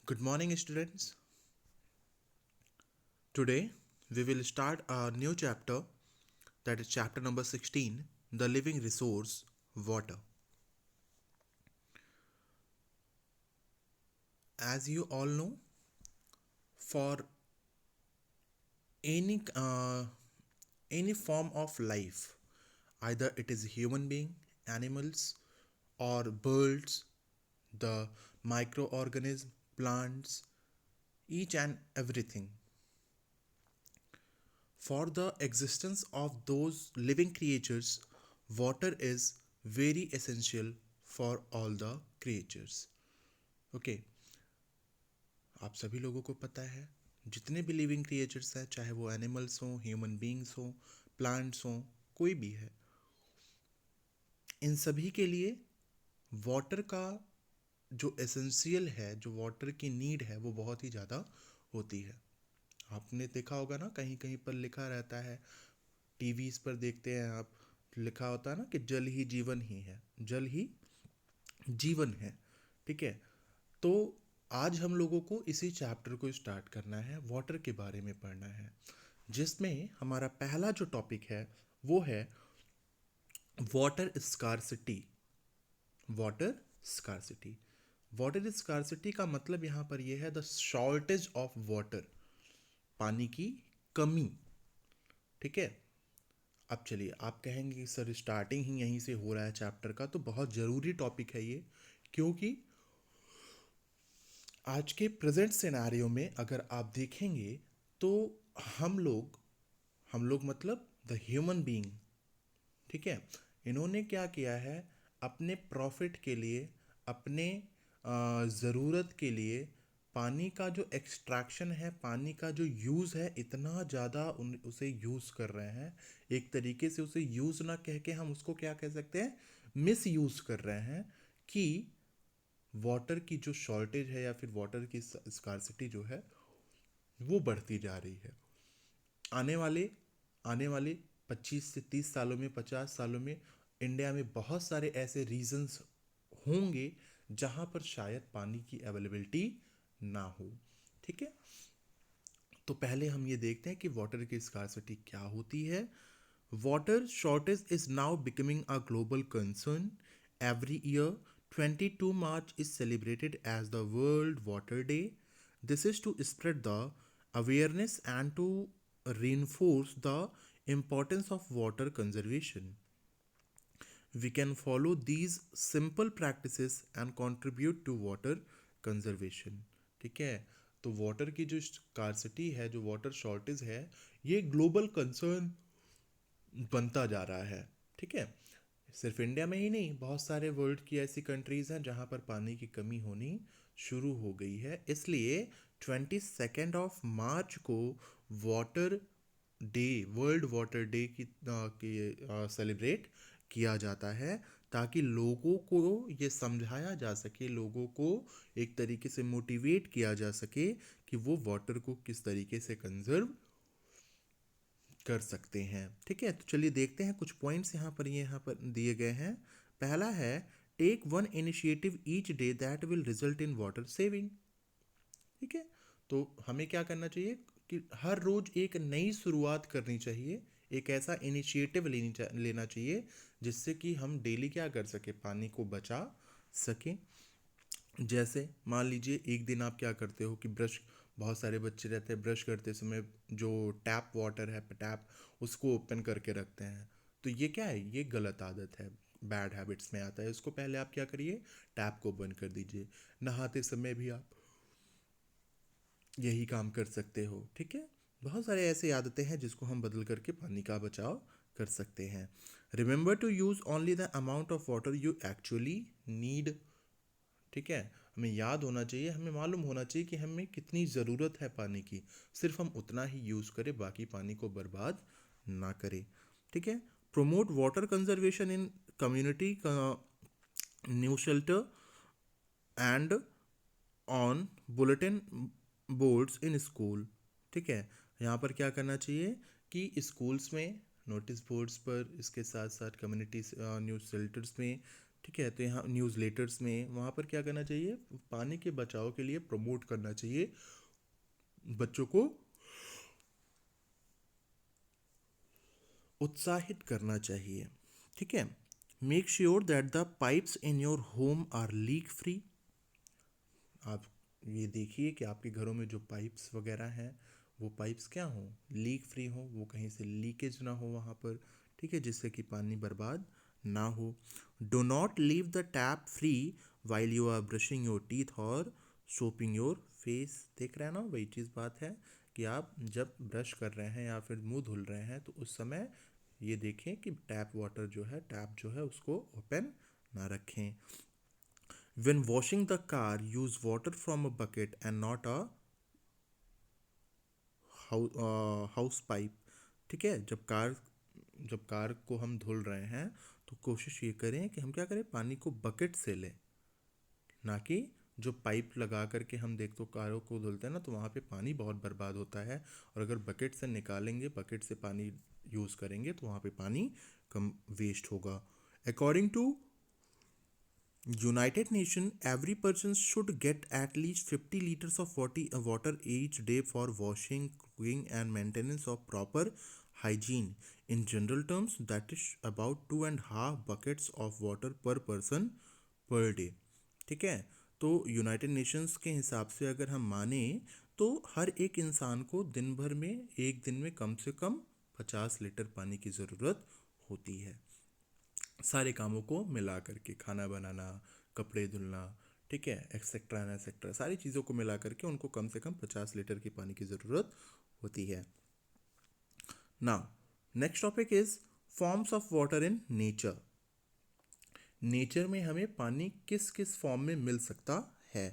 Good morning, students. Today we will start a new chapter, that is chapter number 16, the living resource, water. As you all know, for any uh, any form of life, either it is human being, animals, or birds, the microorganism, plants, each and everything, for the existence of those living creatures, water is very essential for all the creatures. Okay, आप सभी लोगों को पता है, जितने भी living creatures हैं, चाहे वो एनिमल्स हों, ह्यूमन बींग्स हों, प्लांट्स हों, कोई भी है, इन सभी के लिए वाटर का जो एसेंशियल है, जो वाटर की नीड है, वो बहुत ही ज़्यादा होती है. आपने देखा होगा ना, कहीं कहीं पर लिखा रहता है, टीवीज पर देखते हैं आप, लिखा होता है ना कि जल ही जीवन ही है, जल ही जीवन है. ठीक है, तो आज हम लोगों को इसी चैप्टर को स्टार्ट करना है, वाटर के बारे में पढ़ना है, जिसमें हमारा पहला जो टॉपिक है वो है water scarcity. Water scarcity. Water scarcity का मतलब यहाँ पर यह है द शॉर्टेज ऑफ वाटर, पानी की कमी. ठीक है, अब चलिए, आप कहेंगे कि सर स्टार्टिंग ही यहीं से हो रहा है चैप्टर का, तो बहुत ज़रूरी टॉपिक है ये, क्योंकि आज के प्रेजेंट सिनेरियो में अगर आप देखेंगे तो हम लोग मतलब द ह्यूमन बीइंग, ठीक है, इन्होंने क्या किया है, अपने प्रॉफिट के लिए, अपने ज़रूरत के लिए पानी का जो एक्सट्रैक्शन है, पानी का जो यूज़ है, इतना ज़्यादा उसे यूज़ कर रहे हैं. एक तरीके से उसे यूज़ ना कह के हम उसको क्या कह सकते हैं, मिस यूज़ कर रहे हैं, कि वाटर की जो शॉर्टेज है या फिर वाटर की स्कार्सिटी जो है वो बढ़ती जा रही है. आने वाले आने वाले 25 से 30 सालों में, 50 सालों में इंडिया में बहुत सारे ऐसे रीजन्स होंगे जहाँ पर शायद पानी की अवेलेबिलिटी ना हो. ठीक है, तो पहले हम ये देखते हैं कि वाटर की स्कार्सिटी क्या होती है. Water shortage is now becoming a global concern. Every year 22 March is celebrated as the World Water Day. This is to spread the awareness and to reinforce the importance of water conservation. We can follow these simple practices and contribute to water conservation. ठीक है, तो water की जो scarcity है, जो water shortage है, ये global concern बनता जा रहा है. ठीक है, सिर्फ इंडिया में ही नहीं, बहुत सारे वर्ल्ड की ऐसी कंट्रीज़ हैं जहाँ पर पानी की कमी होनी शुरू हो गई है. इसलिए 22 मार्च को water day, world water day की सेलिब्रेट किया जाता है, ताकि लोगों को ये समझाया जा सके, लोगों को एक तरीके से मोटिवेट किया जा सके कि वो वाटर को किस तरीके से कंजर्व कर सकते हैं. ठीक है, तो चलिए देखते हैं कुछ पॉइंट्स यहाँ पर दिए गए हैं. पहला है, take one initiative each day that will result in water saving. ठीक है, तो हमें क्या करना चाहिए कि हर रोज एक नई शुरुआत करनी चाहिए, एक ऐसा इनिशिएटिव लेना चाहिए जिससे कि हम डेली क्या कर सके, पानी को बचा सकें. जैसे मान लीजिए एक दिन आप क्या करते हो कि ब्रश, बहुत सारे बच्चे रहते हैं ब्रश करते समय जो टैप वाटर है, टैप, उसको ओपन करके रखते हैं. तो ये क्या है, ये गलत आदत है, बैड हैबिट्स में आता है. इसको पहले आप क्या करिए, टैप को बंद कर दीजिए. नहाते समय भी आप यही काम कर सकते हो. ठीक है, बहुत सारे ऐसे आदतें हैं जिसको हम बदल करके पानी का बचाव कर सकते हैं. Remember to use only the amount of water you actually need. ठीक है, हमें याद होना चाहिए, हमें मालूम होना चाहिए कि हमें कितनी ज़रूरत है पानी की, सिर्फ हम उतना ही यूज़ करें, बाकी पानी को बर्बाद ना करें. ठीक है, promote water conservation in community new shelter and on bulletin boards in school. ठीक है, यहाँ पर क्या करना चाहिए कि स्कूल्स में नोटिस बोर्ड्स पर, इसके साथ साथ कम्युनिटी न्यूज़ शेल्टर्स में, ठीक है, तो यहाँ न्यूज़लेटर्स में वहाँ पर क्या करना चाहिए, पानी के बचाव के लिए प्रमोट करना चाहिए, बच्चों को उत्साहित करना चाहिए। ठीक है, make sure that the pipes in your home are leak free. आप ये देखिए कि आपके घरों में जो पाइप्स वगैरह हैं वो पाइप्स क्या हों, लीक फ्री हो, वो कहीं से लीकेज ना हो वहाँ पर। ठीक है, जिससे कि पानी बर्बाद ना हो। Do not leave the tap free while you are brushing your teeth और सोपिंग योर फेस। देख रहे हैं ना, वही चीज़ बात है कि आप जब ब्रश कर रहे हैं या फिर मुंह धुल रहे हैं तो उस समय ये देखें कि टैप वाटर जो है, टैप जो है उसको ओपन ना रखें। When washing the car, use water from a bucket and not a house pipe. ठीक है, जब कार को हम धुल रहे हैं तो कोशिश ये करें कि हम क्या करें, पानी को बकेट से लें, ना कि जो पाइप लगा करके हम देख तो कारों को धुलते हैं ना तो वहाँ पे पानी बहुत बर्बाद होता है। और अगर बकेट से निकालेंगे, बकेट से पानी यूज़ करेंगे तो वहाँ पे पानी कम वेस्ट होगा। According to United Nations, every person should get at least 50 liters of water each day for washing, cooking, and maintenance of proper hygiene. In general terms, that is about 2.5 buckets of water per person per day. ठीक है, तो United Nations के हिसाब से अगर हम माने तो हर एक इंसान को दिन भर में, एक दिन में कम से कम 50 लीटर पानी की ज़रूरत होती है, सारे कामों को मिला करके, खाना बनाना, कपड़े धुलना, ठीक है, एक्सेट्रा एंड एक्सेट्रा, सारी चीज़ों को मिला करके उनको कम से कम 50 लीटर की पानी की ज़रूरत होती है। Now next topic is forms of water in nature. Nature में हमें पानी किस किस फॉर्म में मिल सकता है।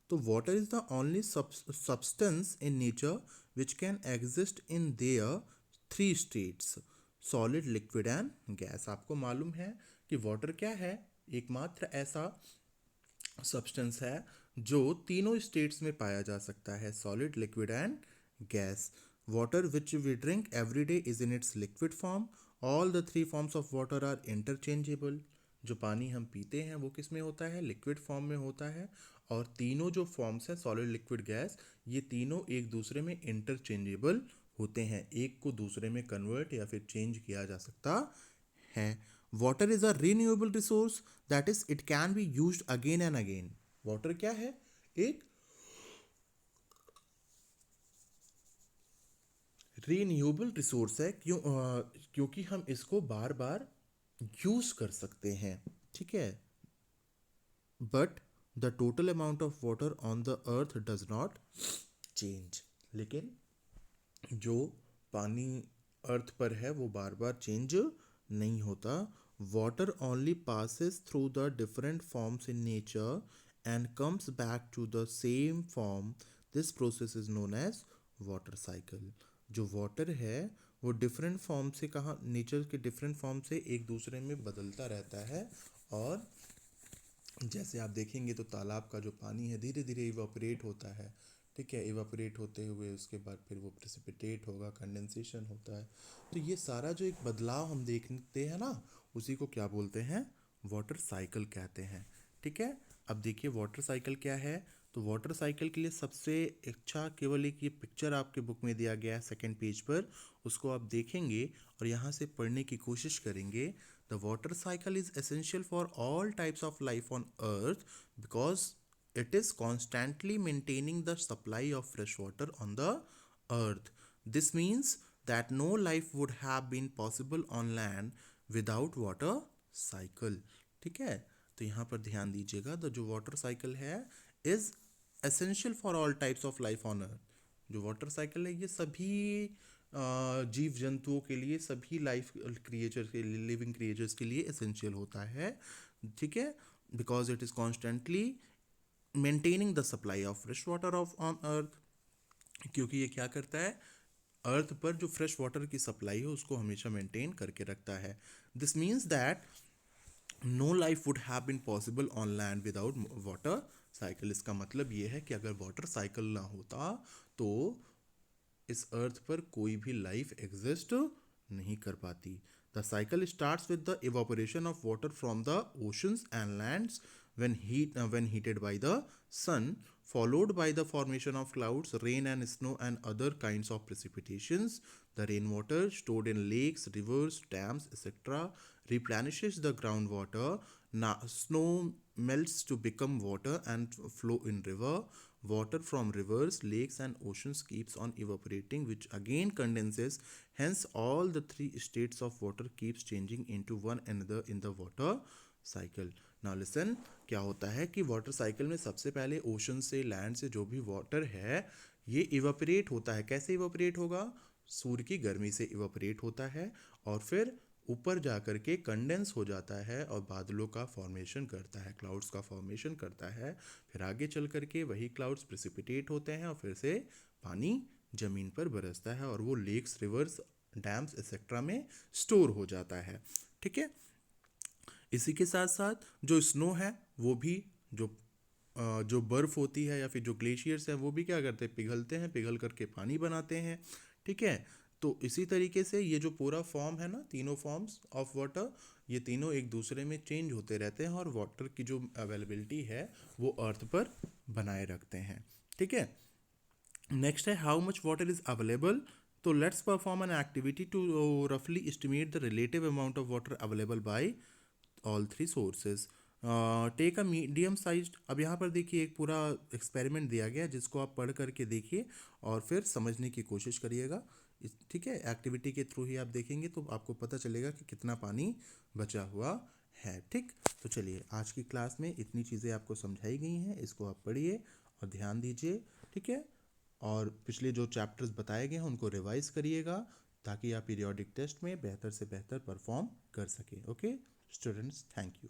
तो water is the only substance in nature which can exist in their three states, solid, liquid and gas. आपको मालूम है कि वाटर क्या है, एकमात्र ऐसा सब्सटेंस है जो तीनों स्टेट्स में पाया जा सकता है, solid, liquid and gas. Water which we drink every day is in its liquid form. All the three forms of water are interchangeable. जो पानी हम पीते हैं वो किस में होता है, लिक्विड फॉर्म में होता है। और तीनों जो फॉर्म्स हैं, सॉलिड, लिक्विड, गैस, ये तीनों एक दूसरे में इंटरचेंजेबल होते हैं, एक को दूसरे में कन्वर्ट या फिर चेंज किया जा सकता है। Water is a renewable resource, that is it can be used again and again. Water क्या है, एक रीन्यूएबल रिसोर्स है, क्योंकि हम इसको बार बार यूज कर सकते हैं। ठीक है, but the total amount of water on the earth does not change. लेकिन जो पानी अर्थ पर है वो बार बार चेंज नहीं होता। Water only passes through the different forms in nature and comes back to the same form. This process is known as water cycle. जो water है वो डिफरेंट फॉर्म से, कहाँ, नेचर के डिफरेंट फॉर्म से एक दूसरे में बदलता रहता है। और जैसे आप देखेंगे तो तालाब का जो पानी है धीरे धीरे इवापोरेट होता है। ठीक है, इवापोरेट होते हुए उसके बाद फिर वो प्रेसिपिटेट होगा, कंडेंसेशन होता है। तो ये सारा जो एक बदलाव हम देखते हैं ना, उसी को क्या बोलते हैं, वाटर साइकिल कहते हैं। ठीक है, अब देखिए वाटर साइकिल क्या है। तो वाटर साइकिल के लिए सबसे अच्छा केवल एक ये पिक्चर आपके बुक में दिया गया है सेकंड पेज पर, उसको आप देखेंगे और यहाँ से पढ़ने की कोशिश करेंगे। The water cycle is essential for all types of life on earth because it is constantly maintaining the supply of fresh water on the earth. This means that no life would have been possible on land without water cycle. ठीक है, तो यहाँ पर ध्यान दीजिएगा, तो जो water cycle है is essential for all types of life on earth. जो वाटर साइकिल है ये सभी जीव जंतुओं के लिए, सभी लाइफ क्रिएचर के लिए, लिविंग क्रिएचर्स के लिए एसेंशियल होता है। ठीक है, because it is constantly maintaining the supply of fresh water of on earth. क्योंकि ये क्या करता है, अर्थ पर जो फ्रेश वाटर की सप्लाई है उसको हमेशा मेंटेन करके रखता है। This means that no life would have been possible on land without water cycle. इसका मतलब ये है कि अगर वाटर साइकिल ना होता तो इस अर्थ पर कोई भी लाइफ एग्जिस्ट नहीं कर पाती। The cycle starts with the evaporation of water from the oceans and lands when heated by the sun, followed by the formation of clouds, rain and snow and other kinds of precipitations. The rainwater stored in lakes, rivers, dams, etc. replenishes the groundwater. Snow melts to become water and flow in river. Water from rivers, lakes and oceans keeps on evaporating, which again condenses. Hence all the three states of water keeps changing into one another in the water cycle. Now listen, क्या होता है कि water cycle में सबसे पहले ocean से, land से जो भी वाटर है ये इवापोरेट होता है. कैसे इवापोरेट होगा? सूर्य की गर्मी से इवापोरेट होता है और फिर ऊपर जा कर के कंडेंस हो जाता है और बादलों का फॉर्मेशन करता है, क्लाउड्स का फॉर्मेशन करता है. फिर आगे चल कर के वही क्लाउड्स प्रेसिपिटेट होते हैं और फिर से पानी ज़मीन पर बरसता है और वो लेक्स, रिवर्स, डैम्स एक्सेट्रा में स्टोर हो जाता है. ठीक है. इसी के साथ साथ जो स्नो है वो भी, जो बर्फ़ होती है या फिर जो ग्लेशियर्स हैं वो भी क्या करते हैं, पिघलते हैं, पिघल करके पानी बनाते हैं. ठीक है. तो इसी तरीके से ये जो पूरा फॉर्म है ना, तीनों फॉर्म्स ऑफ वाटर, ये तीनों एक दूसरे में चेंज होते रहते हैं और वाटर की जो अवेलेबिलिटी है वो अर्थ पर बनाए रखते हैं. ठीक है. नेक्स्ट है how much water is available. तो let's perform an activity to रफली estimate the relative amount of water available by all three sources. Take a medium size. अब यहाँ पर देखिए एक पूरा एक्सपेरिमेंट दिया गया है जिसको आप पढ़ करके देखिए और फिर समझने की कोशिश करिएगा. ठीक है. एक्टिविटी के थ्रू ही आप देखेंगे तो आपको पता चलेगा कि कितना पानी बचा हुआ है. ठीक. तो चलिए आज की क्लास में इतनी चीज़ें आपको समझाई गई हैं, इसको आप पढ़िए और ध्यान दीजिए. ठीक है. और पिछले जो चैप्टर्स बताए गए हैं उनको रिवाइज करिएगा ताकि आप पीरियोडिक टेस्ट में बेहतर से बेहतर परफॉर्म कर सकें. Okay students, thank you.